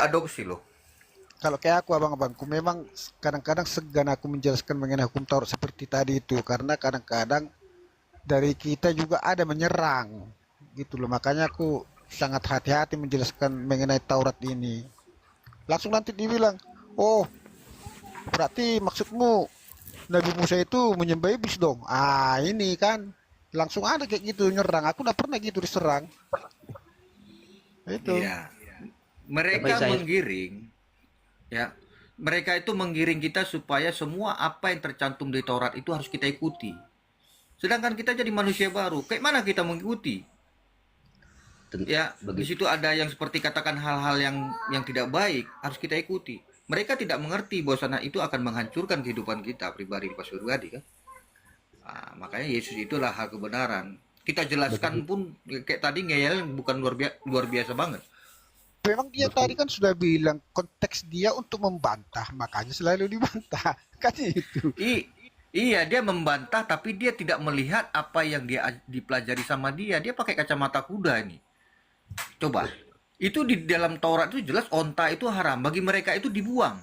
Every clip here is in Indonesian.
adopsi loh. Kalau kayak aku abang-abangku memang kadang-kadang segan aku menjelaskan mengenai hukum Taurat seperti tadi itu karena kadang-kadang dari kita juga ada menyerang gitu loh, makanya aku sangat hati-hati menjelaskan mengenai Taurat ini. Langsung nanti dibilang, oh berarti maksudmu Nabi Musa itu menyembah iblis dong. Ah ini kan langsung ada kayak gitu nyerang. Aku udah pernah gitu diserang. Itu. Iya. Tapi Mereka saya menggiring, ya. Mereka itu menggiring kita supaya semua apa yang tercantum di Taurat itu harus kita ikuti. Sedangkan kita jadi manusia baru, kayak mana kita mengikuti? Ya, di begitu. situ ada yang seperti katakan hal-hal yang tidak baik harus kita ikuti. Mereka tidak mengerti bahwa sana itu akan menghancurkan kehidupan kita pribadi pas surgadi kan. Nah, makanya Yesus itulah hal kebenaran. Kita jelaskan Betul. pun kayak tadi ngeyel bukan luar biasa banget. Memang dia tadi Betul. kan sudah bilang konteks dia untuk membantah, makanya selalu dibantah. Kan itu. I, iya, dia membantah tapi dia tidak melihat apa yang dia dipelajari sama dia. Dia pakai kacamata kuda ini. Coba. Itu di dalam Taurat itu jelas onta itu haram. Bagi mereka itu dibuang.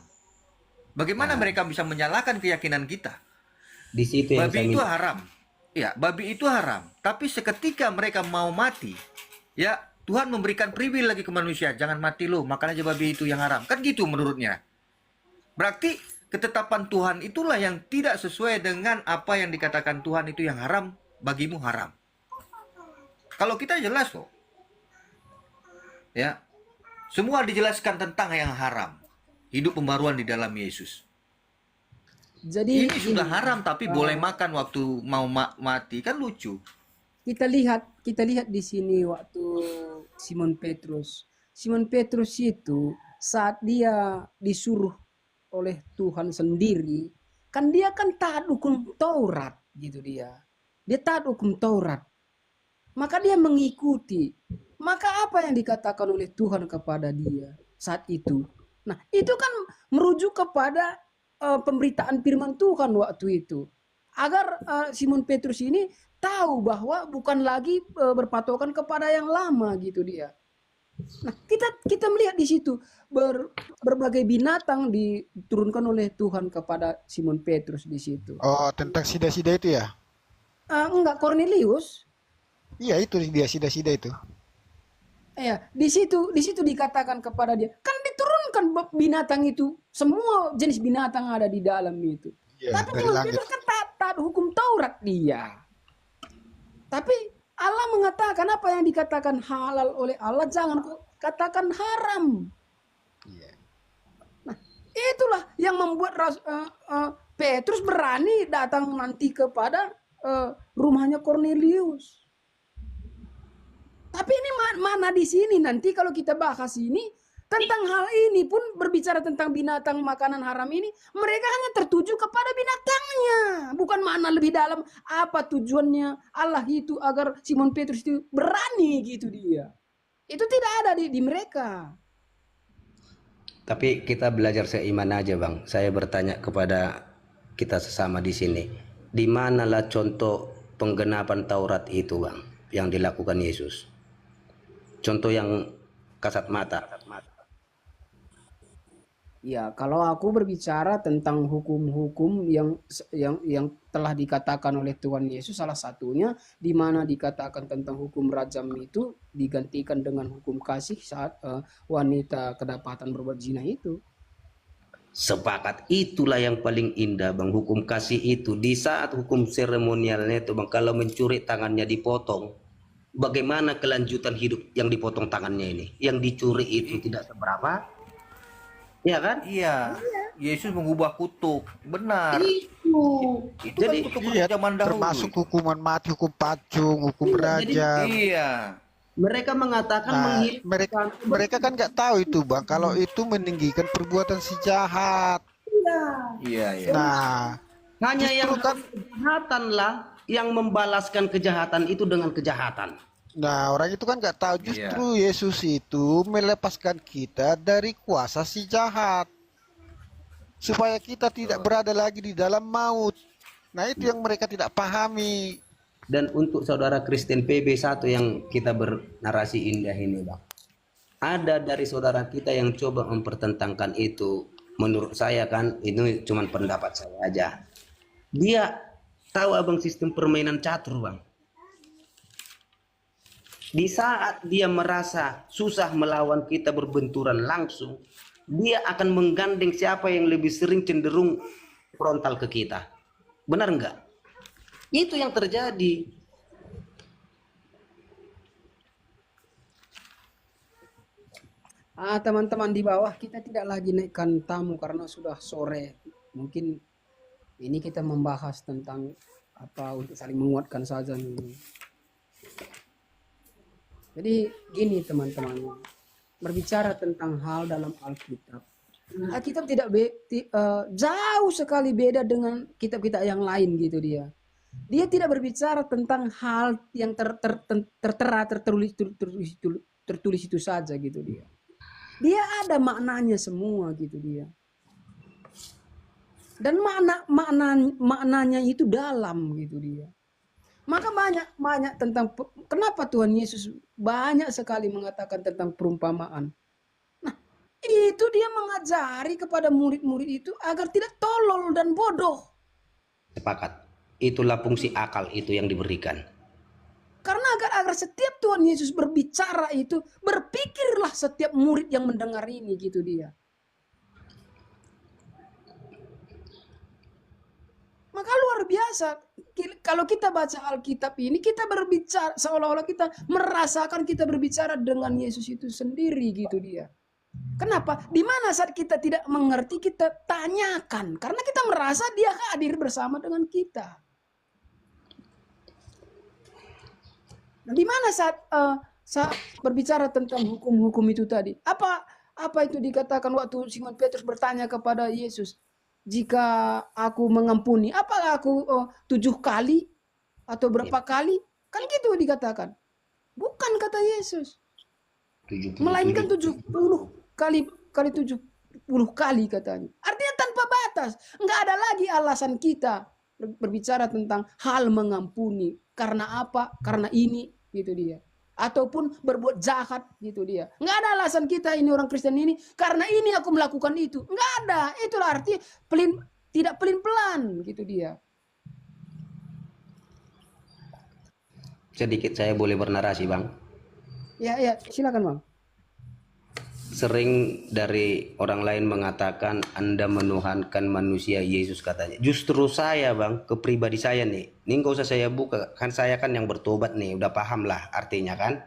Bagaimana Nah, mereka bisa menyalahkan keyakinan kita? di situ yang saya Babi itu minta. haram. Ya, babi itu haram. Tapi seketika mereka mau mati, ya Tuhan memberikan privilege lagi ke manusia. Jangan mati lo, makan aja babi itu yang haram. Kan gitu menurutnya. Berarti ketetapan Tuhan itulah yang tidak sesuai dengan apa yang dikatakan Tuhan itu yang haram, bagimu haram. Kalau kita jelas kok, ya, semua dijelaskan tentang yang haram. Hidup pembaruan di dalam Yesus. Jadi Ini sudah haram tapi boleh makan waktu mau mati, kan lucu. kita lihat di sini waktu Simon Petrus. Simon Petrus itu saat dia disuruh oleh Tuhan sendiri, kan dia kan taat hukum Taurat gitu dia. Dia taat hukum Taurat. Maka dia mengikuti. Maka apa yang dikatakan oleh Tuhan kepada dia saat itu? Nah, itu kan merujuk kepada pemberitaan firman Tuhan waktu itu. Agar Simon Petrus ini tahu bahwa bukan lagi berpatokan kepada yang lama gitu dia. Nah, kita melihat di situ berbagai binatang diturunkan oleh Tuhan kepada Simon Petrus di situ. Oh, tentang sida-sida itu ya? Enggak, Cornelius. Iya itu dia sida-sida itu. Ya, di situ dikatakan kepada dia, kan diturunkan binatang itu, semua jenis binatang ada di dalam itu. Iya, Tapi dari Simon langit. Petrus kan taat hukum Taurat dia. Tapi Allah mengatakan apa yang dikatakan halal oleh Allah jangan katakan haram. Iya. Nah, itulah yang membuat Petrus berani datang nanti kepada rumahnya Cornelius. Tapi ini mana di sini nanti kalau kita bahas ini tentang hal ini pun berbicara tentang binatang makanan haram ini, mereka hanya tertuju kepada binatangnya, bukan mana lebih dalam apa tujuannya Allah itu agar Simon Petrus itu berani gitu dia. Itu tidak ada di mereka. Tapi kita belajar seiman aja, Bang. Saya bertanya kepada kita sesama di sini. Di manalah contoh penggenapan Taurat itu, Bang, yang dilakukan Yesus? Contoh yang kasat mata. Ya, kalau aku berbicara tentang hukum-hukum yang telah dikatakan oleh Tuhan Yesus, salah satunya di mana dikatakan tentang hukum rajam itu digantikan dengan hukum kasih saat wanita kedapatan berbuat zina itu. Sepakat, itulah yang paling indah, Bang. Hukum kasih itu di saat hukum seremonialnya itu, Bang, kalau mencuri tangannya dipotong. Bagaimana kelanjutan hidup yang dipotong tangannya ini? Yang dicuri itu tidak seberapa, ya kan? Iya, Yesus mengubah kutuk. Benar. Itu. Itu kan Jadi kutuk Iya, zaman dahulu. termasuk hukuman mati, hukum pacung, hukum Iya, jadi rajam. Iya. mereka mengatakan Nah, mereka menghilangkan. mereka kan nggak tahu itu bang, kalau itu meninggikan perbuatan si jahat. Iya. Iya, iya. Nah, Hanya yang justru kan, kejahatan lah yang membalaskan kejahatan itu dengan kejahatan. nah orang itu kan nggak tahu justru Yesus itu melepaskan kita dari kuasa si jahat supaya kita tidak berada lagi di dalam maut. Nah itu yang mereka tidak pahami. Dan untuk saudara Kristen PB 1 yang kita bernarasi indah ini, Bang. Ada dari saudara kita yang coba mempertentangkan itu. Menurut saya kan ini cuma pendapat saya aja. Dia tahu abang sistem permainan catur bang. Di saat dia merasa susah melawan kita berbenturan langsung, dia akan menggandeng siapa yang lebih sering cenderung frontal ke kita. Benar enggak? Itu yang terjadi. Teman-teman di bawah, kita tidak lagi naikkan tamu karena sudah sore. Mungkin ini kita membahas tentang apa untuk saling menguatkan saja nih. Jadi gini teman-teman, berbicara tentang hal dalam Alkitab. Alkitab jauh sekali beda dengan kitab-kitab yang lain gitu dia. Dia tidak berbicara tentang hal yang tertulis itu saja gitu dia. Dia ada maknanya semua gitu dia. Dan maknanya itu dalam gitu dia. Maka banyak tentang kenapa Tuhan Yesus banyak sekali mengatakan tentang perumpamaan. Nah, itu dia mengajari kepada murid-murid itu agar tidak tolol dan bodoh. Sepakat. Itulah fungsi akal itu yang diberikan. Karena agar setiap Tuhan Yesus berbicara itu, berpikirlah setiap murid yang mendengar ini gitu dia. Maka luar biasa. Kalau kita baca Alkitab ini, kita berbicara seolah-olah kita merasakan kita berbicara dengan Yesus itu sendiri gitu dia. Kenapa? Di mana saat kita tidak mengerti, kita tanyakan. Karena kita merasa dia hadir bersama dengan kita. Nah, di mana saat berbicara tentang hukum-hukum itu tadi? Apa itu dikatakan waktu Simon Petrus bertanya kepada Yesus? Jika aku mengampuni, apakah aku 7 kali atau berapa kali? Kan gitu dikatakan. Bukan kata Yesus. 70. Melainkan 70 kali 70 kali katanya. Artinya tanpa batas. Enggak ada lagi alasan kita berbicara tentang hal mengampuni. Karena apa? Karena ini gitu dia. Ataupun berbuat jahat gitu dia. Nggak ada alasan kita ini orang Kristen ini karena ini aku melakukan itu. Nggak ada. Itulah arti tidak pelin-pelan gitu dia. Sedikit saya boleh bernarasi bang. Ya silakan bang. Sering dari orang lain mengatakan Anda menuhankan manusia Yesus katanya. Justru saya bang, ke pribadi saya nih. Ini nggak usah saya buka, kan saya kan yang bertobat nih, udah paham lah artinya kan.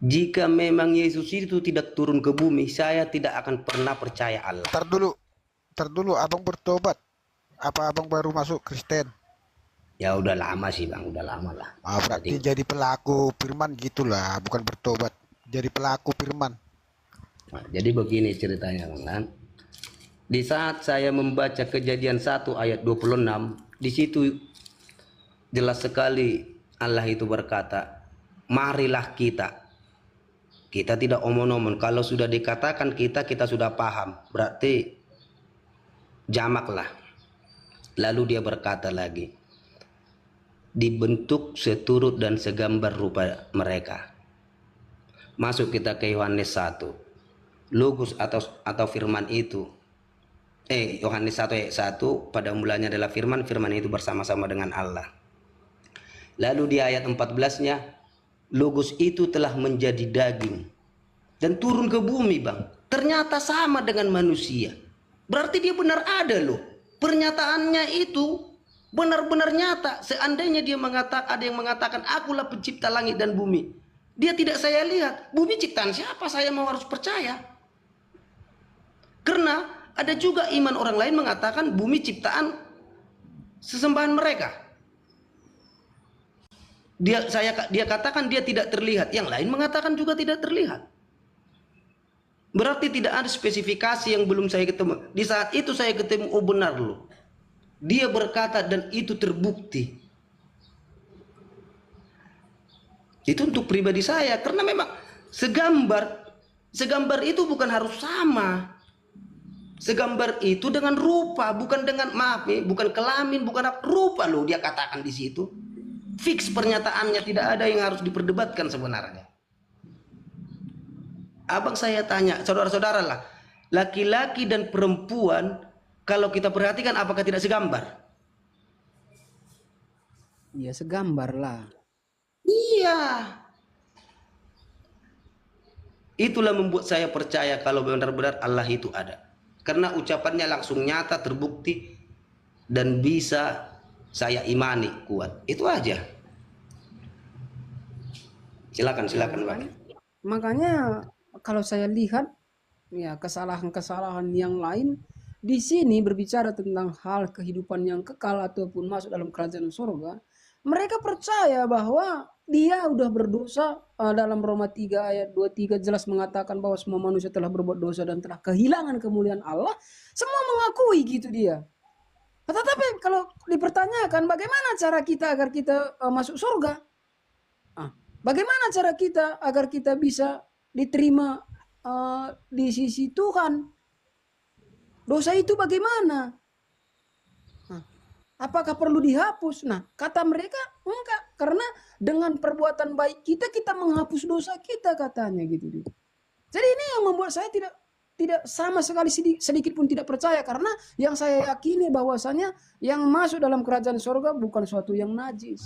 Jika memang Yesus itu tidak turun ke bumi, saya tidak akan pernah percaya Allah. Ntar dulu, abang bertobat. Apa abang baru masuk Kristen? Ya udah lama sih bang, udah lama lah. Berarti jadi pelaku firman gitulah, bukan bertobat. Jadi pelaku firman. Nah, jadi begini ceritanya bang. Di saat saya membaca Kejadian 1 ayat 26, di situ jelas sekali Allah itu berkata, marilah kita. Kita tidak omon-omon. Kalau sudah dikatakan kita sudah paham. Berarti jamaklah. Lalu dia berkata lagi, dibentuk seturut dan segambar rupa mereka. Masuk kita ke Yohanes 1. Logos atau firman itu. Yohanes 1 ayat 1, pada mulanya adalah firman itu bersama-sama dengan Allah. Lalu di ayat 14-nya, Logos itu telah menjadi daging dan turun ke bumi bang. Ternyata sama dengan manusia. Berarti dia benar ada loh. Pernyataannya itu benar-benar nyata. Seandainya ada yang mengatakan akulah pencipta langit dan bumi, dia tidak saya lihat. Bumi ciptaan siapa? Saya mau harus percaya. Karena ada juga iman orang lain mengatakan bumi ciptaan sesembahan mereka. Dia katakan dia tidak terlihat. Yang lain mengatakan juga tidak terlihat. Berarti tidak ada spesifikasi yang belum saya ketemu. Di saat itu saya ketemu, oh benar loh. Dia berkata dan itu terbukti. Itu untuk pribadi saya. Karena memang segambar itu bukan harus sama. Segambar itu dengan rupa, bukan dengan bukan kelamin, bukan rupa loh dia katakan di situ. Fix pernyataannya, tidak ada yang harus diperdebatkan sebenarnya. Abang saya tanya, saudara-saudara lah, laki-laki dan perempuan kalau kita perhatikan apakah tidak segambar? Ya segambar lah. Iya. Itulah membuat saya percaya kalau benar-benar Allah itu ada. Karena ucapannya langsung nyata, terbukti, dan bisa saya imani kuat. Itu aja. Silakan Bang. Makanya kalau saya lihat ya kesalahan-kesalahan yang lain di sini berbicara tentang hal kehidupan yang kekal ataupun masuk dalam kerajaan surga, mereka percaya bahwa dia udah berdosa. Dalam Roma 3 ayat 23 jelas mengatakan bahwa semua manusia telah berbuat dosa dan telah kehilangan kemuliaan Allah. Semua mengakui gitu dia. Tetapi kalau dipertanyakan bagaimana cara kita agar kita masuk surga? Bagaimana cara kita agar kita bisa diterima di sisi Tuhan? Dosa itu bagaimana? Apakah perlu dihapus? Nah, kata mereka enggak, karena dengan perbuatan baik kita menghapus dosa kita katanya gitu. Jadi ini yang membuat saya tidak sama sekali sedikit pun tidak percaya, karena yang saya yakini bahwasanya yang masuk dalam kerajaan surga bukan suatu yang najis.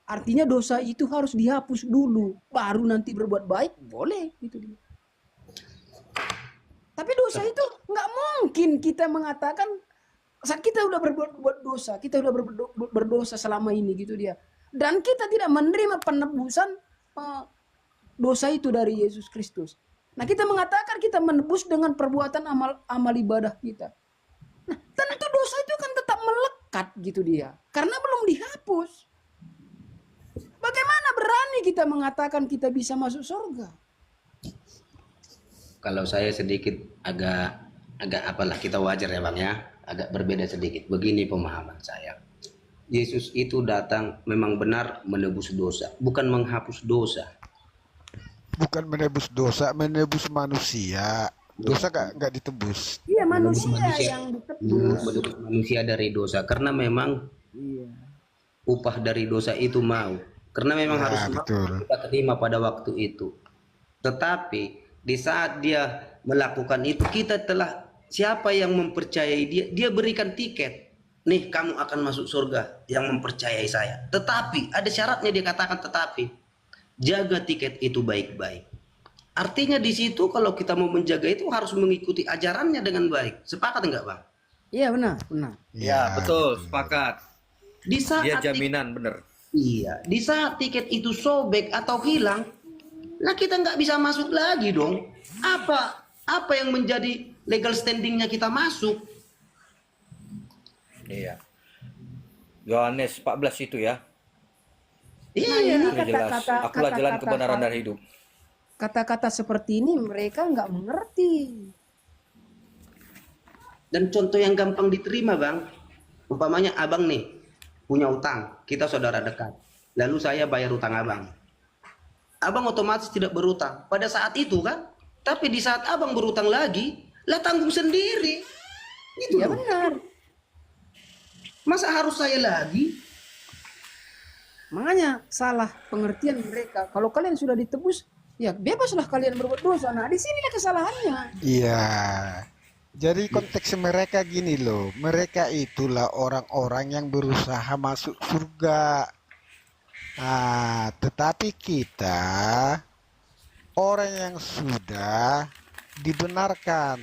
Artinya dosa itu harus dihapus dulu, baru nanti berbuat baik boleh gitu. Tapi dosa itu nggak mungkin kita mengatakan saat kita udah berbuat dosa, kita udah berdosa selama ini gitu dia. Dan kita tidak menerima penebusan dosa itu dari Yesus Kristus. Nah, kita mengatakan kita menebus dengan perbuatan amal ibadah kita. Nah, tentu dosa itu kan tetap melekat gitu dia, karena belum dihapus. Bagaimana berani kita mengatakan kita bisa masuk surga? Kalau saya sedikit agak apalah, kita wajar ya Bang ya, agak berbeda sedikit. Begini pemahaman saya. Yesus itu datang memang benar menebus dosa, bukan menghapus dosa. Bukan menebus dosa, menebus manusia. Dosa nggak ditebus. Iya, manusia yang ditebus. Menebus manusia dari dosa, karena memang upah dari dosa itu mau. Karena memang harus kita terima pada waktu itu. Tetapi di saat dia melakukan itu, kita telah, siapa yang mempercayai dia berikan tiket. Nih, kamu akan masuk surga yang mempercayai saya. Tetapi ada syaratnya, dia katakan tetapi jaga tiket itu baik-baik. Artinya di situ kalau kita mau menjaga itu harus mengikuti ajarannya dengan baik. Sepakat enggak Bang? Iya benar. Ya betul, sepakat. Di saat Dia jaminan benar. Iya, di saat tiket itu sobek atau hilang, nah kita nggak bisa masuk lagi dong. Apa yang menjadi legal standingnya kita masuk? Iya. Yohanes 14 itu ya. Iya. Ini jelas. Akulah jalan kebenaran dan hidup. Kata-kata seperti ini mereka nggak mengerti. Dan contoh yang gampang diterima Bang, umpamanya abang nih punya utang, kita saudara dekat, lalu saya bayar utang abang otomatis tidak berutang pada saat itu kan, tapi di saat abang berutang lagi, lah tanggung sendiri gitu. Ya benar. Masa harus saya lagi? Makanya salah pengertian mereka. Kalau kalian sudah ditebus, ya bebaslah kalian berbuat dosa. Nah, di sinilah kesalahannya. Iya. Jadi konteks mereka gini loh, mereka itulah orang-orang yang berusaha masuk surga. Nah, tetapi kita orang yang sudah dibenarkan.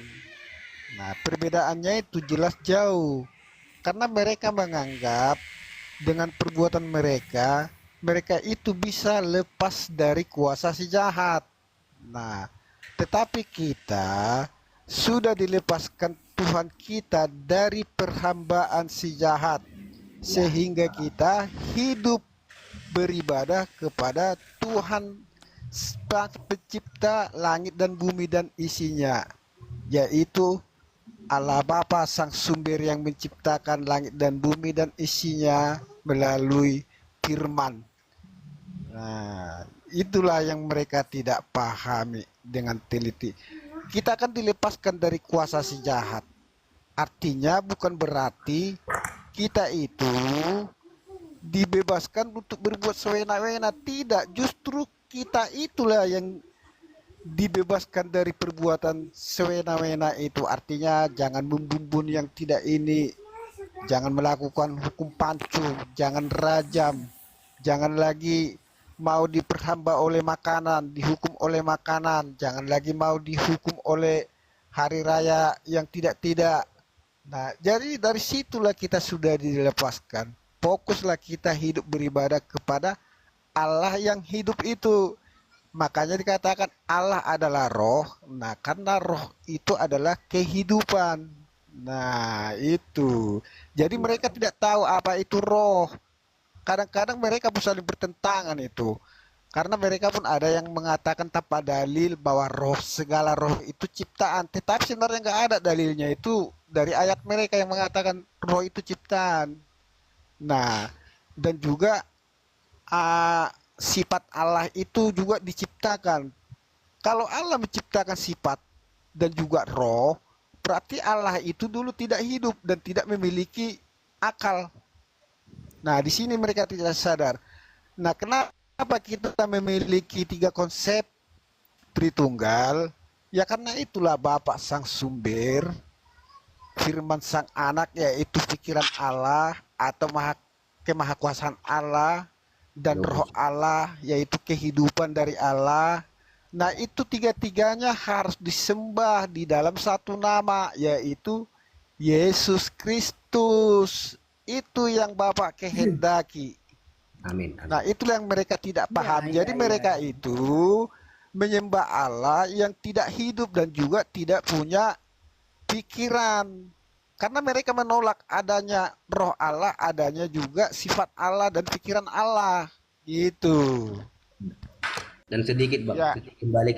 Nah, perbedaannya itu jelas jauh. Karena mereka menganggap dengan perbuatan mereka itu bisa lepas dari kuasa si jahat. Nah, tetapi kita sudah dilepaskan Tuhan kita dari perhambaan si jahat, sehingga kita hidup beribadah kepada Tuhan pencipta langit dan bumi dan isinya, yaitu Allah Bapa sang sumber yang menciptakan langit dan bumi dan isinya melalui firman. Nah, itulah yang mereka tidak pahami dengan teliti. Kita akan dilepaskan dari kuasa si jahat. Artinya bukan berarti kita itu dibebaskan untuk berbuat sewena-wena. Tidak, justru kita itulah yang dibebaskan dari perbuatan sewena-wena itu, artinya jangan membumbun yang tidak ini, jangan melakukan hukum pancung, jangan rajam, jangan lagi mau diperhamba oleh makanan, dihukum oleh makanan, jangan lagi mau dihukum oleh hari raya yang tidak-tidak. Nah, jadi dari situlah kita sudah dilepaskan. Fokuslah kita hidup beribadah kepada Allah yang hidup itu. Makanya dikatakan Allah adalah roh. Nah, karena roh itu adalah kehidupan. Nah, itu. Jadi mereka tidak tahu apa itu roh. Kadang-kadang mereka pun saling bertentangan itu. Karena mereka pun ada yang mengatakan tanpa dalil bahwa roh, segala roh itu ciptaan. Tetapi sebenarnya nggak ada dalilnya, itu dari ayat mereka yang mengatakan roh itu ciptaan. Nah, dan juga sifat Allah itu juga diciptakan. Kalau Allah menciptakan sifat dan juga roh, berarti Allah itu dulu tidak hidup dan tidak memiliki akal. Nah, di sini mereka tidak sadar. Nah, kenapa kita memiliki 3 konsep Tritunggal? Ya karena itulah Bapa Sang Sumber, Firman Sang Anak yaitu pikiran Allah atau kemahakuasaan Allah, dan roh Allah yaitu kehidupan dari Allah. Nah, itu tiga-tiganya harus disembah di dalam satu nama, yaitu Yesus Kristus. Itu yang Bapak kehendaki. Amin. Nah, itulah yang mereka tidak paham. Ya, Jadi ya, mereka ya. itu menyembah Allah yang tidak hidup dan juga tidak punya pikiran. Karena mereka menolak adanya roh Allah, adanya juga sifat Allah dan pikiran Allah. Gitu. Dan sedikit Bang, Ya,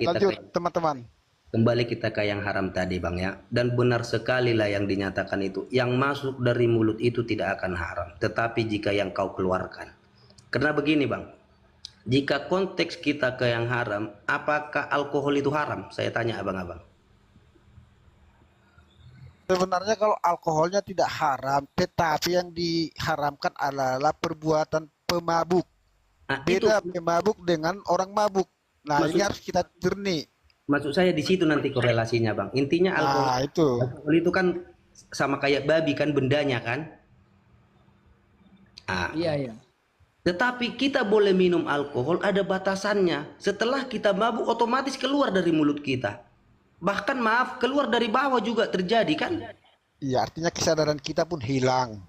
lanjut teman-teman. kembali kita ke yang haram tadi Bang ya. Dan benar sekali lah yang dinyatakan itu. Yang masuk dari mulut itu tidak akan haram, tetapi jika yang kau keluarkan. Karena begini Bang, jika konteks kita ke yang haram, apakah alkohol itu haram? Saya tanya abang-abang. Sebenarnya kalau alkoholnya tidak haram, tetapi yang diharamkan adalah perbuatan pemabuk. Nah, itu Beda pemabuk dengan orang mabuk. Nah, ini harus kita jernih. maksud saya di situ nanti korelasinya Bang. Intinya Nah, itu. alkohol itu kan sama kayak babi kan bendanya kan. Ah, Iya, iya. tetapi kita boleh minum alkohol ada batasannya. Setelah kita mabuk otomatis keluar dari mulut kita. Bahkan maaf keluar dari bawah juga terjadi kan. Iya, artinya kesadaran kita pun hilang.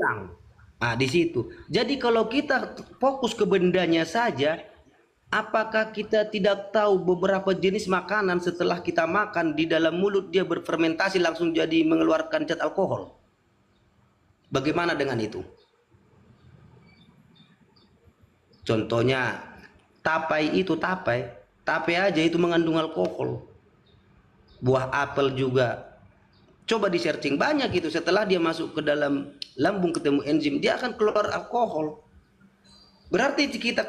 Nah, di situ. Jadi kalau kita fokus ke bendanya saja, apakah kita tidak tahu beberapa jenis makanan setelah kita makan di dalam mulut dia berfermentasi langsung jadi mengeluarkan zat alkohol? Bagaimana dengan itu? Contohnya tapai itu tapai aja itu mengandung alkohol. Buah apel juga. Coba di searching banyak itu setelah dia masuk ke dalam lambung ketemu enzim dia akan keluar alkohol. Berarti kita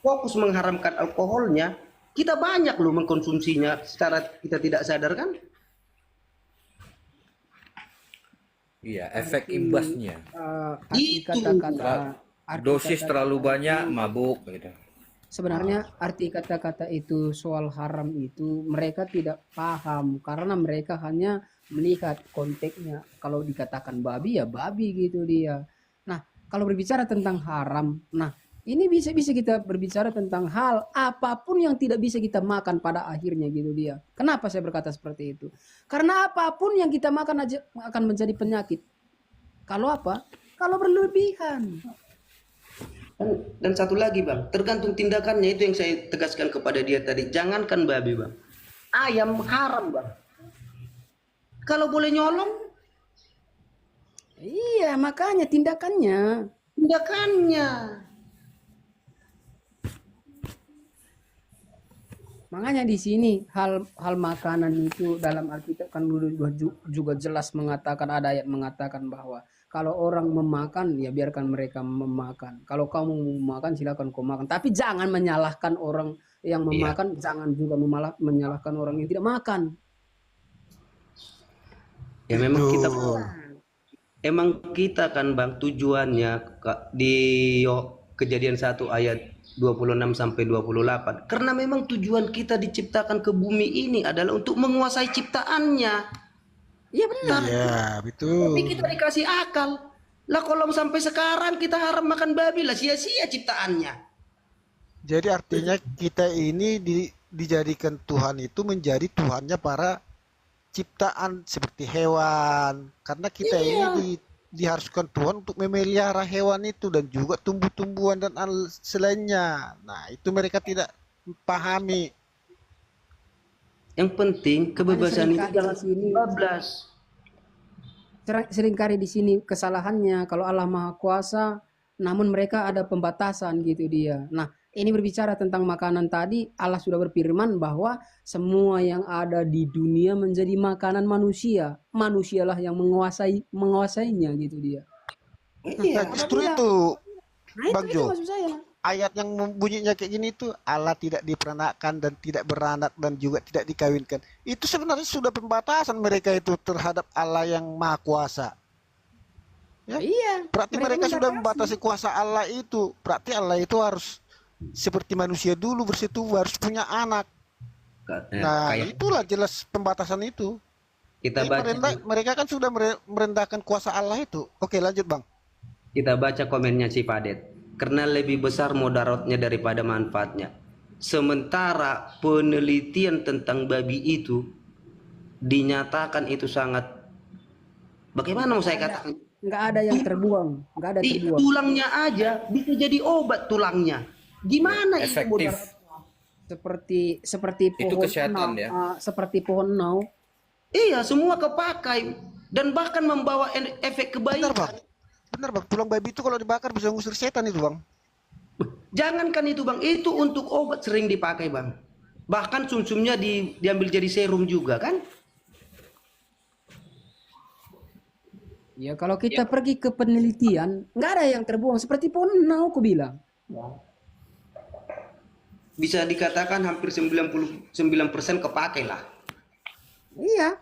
fokus mengharamkan alkoholnya, kita banyak loh mengkonsumsinya secara kita tidak sadar kan? Iya, efek imbasnya. Arti Itu. kata-kata arti Dosis kata-kata terlalu banyak, itu, mabuk gitu. sebenarnya arti kata-kata itu soal haram itu mereka tidak paham karena mereka hanya melihat konteksnya. Kalau dikatakan babi ya babi gitu dia. Nah, kalau berbicara tentang haram, nah ini bisa kita berbicara tentang hal apapun yang tidak bisa kita makan pada akhirnya gitu dia. Kenapa saya berkata seperti itu? Karena apapun yang kita makan aja akan menjadi penyakit. Kalau apa? Kalau berlebihan. Dan satu lagi Bang, tergantung tindakannya itu yang saya tegaskan kepada dia tadi. Jangankan babi Bang, ayam haram Bang. Kalau boleh nyolong, Iya, makanya tindakannya. Makanya di sini hal makanan itu dalam Alkitab kan juga jelas mengatakan, ada ayat mengatakan bahwa kalau orang memakan ya biarkan mereka memakan. Kalau kamu mau makan silakan kau makan. Tapi jangan menyalahkan orang yang memakan, jangan juga menyalahkan orang yang tidak makan. ya memang kita Betul. emang kita kan Bang tujuannya di Kejadian 1 ayat 26 sampai 28. Karena memang tujuan kita diciptakan ke bumi ini adalah untuk menguasai ciptaannya. Iya benar. Iya, Tapi betul. kita dikasih akal. Lah kalau sampai sekarang kita haram makan babi lah, sia-sia ciptaannya. Jadi artinya kita ini dijadikan Tuhan itu menjadi Tuhannya para ciptaan seperti hewan. Karena kita ini diharuskan Tuhan untuk memelihara hewan itu dan juga tumbuh-tumbuhan dan selainnya. Nah, itu mereka tidak pahami. Yang penting kebebasan itu seringkali jangan di sini- bablas. Seringkali di sini kesalahannya kalau Allah Maha Kuasa, namun mereka ada pembatasan gitu dia. Nah, ini berbicara tentang makanan tadi, Allah sudah berfirman bahwa semua yang ada di dunia menjadi makanan manusia. Manusialah yang menguasainya gitu dia. Nah, justru itu Nah, Bang itu Jo. maksud saya. Ayat yang bunyinya kayak gini tuh Allah tidak diperanakkan dan tidak beranak dan juga tidak dikawinkan. Itu sebenarnya sudah pembatasan mereka itu terhadap Allah yang Maha Kuasa. Ya? Iya. Berarti mereka sudah membatasi. membatasi kuasa Allah itu. Berarti Allah itu harus seperti manusia dulu bersetubuh, harus punya anak. Nah, Kayak itulah jelas pembatasan itu. kita Jadi baca mereka kan sudah merendahkan kuasa Allah itu. Oke, lanjut Bang. kita baca komennya si Padet. Karena lebih besar mudaratnya daripada manfaatnya. Sementara penelitian tentang babi itu dinyatakan itu sangat, bagaimana mau saya katakan? Nggak ada yang terbuang. Nggak ada Di terbuang. tulangnya aja bisa jadi obat tulangnya. Gimana itu Efektif. Seperti Itu pohon kesehatan nau, ya. seperti pohon nau. Iya, semua kepakai dan bahkan membawa efek Benar, kebaikan. Bang. Benar, Bang. Tulang babi itu kalau dibakar bisa ngusir setan itu, Bang. Jangankan itu Bang, itu untuk obat sering dipakai Bang. Bahkan sumsumnya diambil jadi serum juga kan? Ya kalau kita pergi ke penelitian, nggak ada yang terbuang. Seperti pohon nau, aku bilang. Bisa dikatakan hampir 99% kepakai lah. Iya.